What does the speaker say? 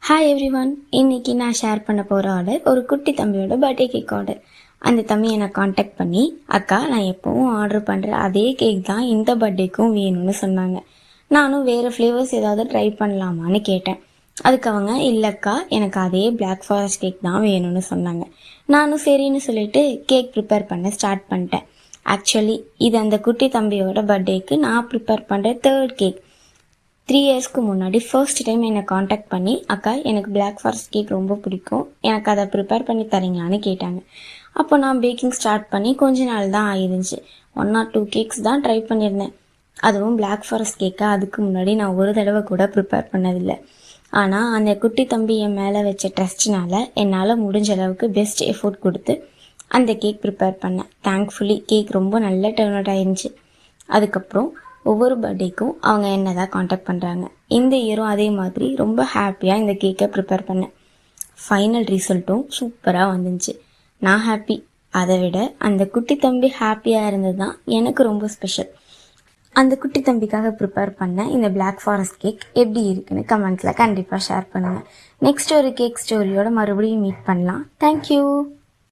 Hi everyone, இன்னைக்கு நான் share பண்ண போகிற ஆர்டர் ஒரு குட்டி தம்பியோட பர்த்டே கேக் ஆர்டர். அந்த தம்பி என்னை காண்டாக்ட் பண்ணி, அக்கா நான் எப்போவும் ஆர்டர் பண்ணுற அதே கேக் தான் இந்த பர்த்டேக்கும் வேணும்னு சொன்னாங்க. நானும் வேறு ஃப்ளேவர்ஸ் ஏதாவது ட்ரை பண்ணலாமான்னு கேட்டேன். அதுக்கு அவங்க, இல்லைக்கா எனக்கு அதே பிளாக் ஃபாரஸ்ட் கேக் தான் வேணும்னு சொன்னாங்க. நானும் சரின்னு சொல்லிட்டு கேக் ப்ரிப்பேர் பண்ண ஸ்டார்ட் பண்ணிட்டேன். ஆக்சுவலி இது அந்த குட்டி தம்பியோட பர்த்டேக்கு நான் ப்ரிப்பேர் பண்ணுற 3rd கேக். 3 இயர்ஸ்க்கு முன்னாடி ஃபர்ஸ்ட் டைம் என்னை காண்டாக்ட் பண்ணி, அக்கா எனக்கு பிளாக் ஃபாரஸ்ட் கேக் ரொம்ப பிடிக்கும், எனக்கு அதை ப்ரிப்பேர் பண்ணி தரீங்களான்னு கேட்டாங்க. அப்போ நான் பேக்கிங் ஸ்டார்ட் பண்ணி கொஞ்ச நாள் தான் ஆயிருந்துச்சு. 1 or 2 கேக்ஸ் தான் ட்ரை பண்ணியிருந்தேன். அதுவும் பிளாக் ஃபாரஸ்ட் கேக்கை அதுக்கு முன்னாடி நான் ஒரு தடவை கூட ப்ரிப்பேர் பண்ணதில்லை. ஆனால் அந்த குட்டி தம்பி என் மேலே வச்ச ட்ரஸ்ட்னால என்னால் முடிஞ்ச அளவுக்கு பெஸ்ட் எஃபோர்ட் கொடுத்து அந்த கேக் ப்ரிப்பேர் பண்ணேன். தேங்க்ஃபுல்லி கேக் ரொம்ப நல்ல டர்ன் அவுட் ஆயிருந்துச்சு. அதுக்கப்புறம் ஒவ்வொரு பர்த்டேக்கும் அவங்க என்ன தான் காண்டாக்ட் பண்ணுறாங்க. இந்த இயரும் அதே மாதிரி ரொம்ப ஹாப்பியாக இந்த கேக்கை ப்ரிப்பேர் பண்ணேன். ஃபைனல் ரிசல்ட்டும் சூப்பராக வந்துச்சு. நான் ஹாப்பி. அதை விட அந்த குட்டி தம்பி ஹாப்பியாக இருந்தது தான் எனக்கு ரொம்ப ஸ்பெஷல். அந்த குட்டி தம்பிக்காக ப்ரிப்பேர் பண்ண இந்த பிளாக் ஃபாரஸ்ட் கேக் எப்படி இருக்குன்னு கமெண்ட்ஸில் கண்டிப்பாக ஷேர் பண்ணுங்கள். நெக்ஸ்ட் ஒரு கேக் ஸ்டோரியோட மறுபடியும் மீட் பண்ணலாம். தேங்க்யூ.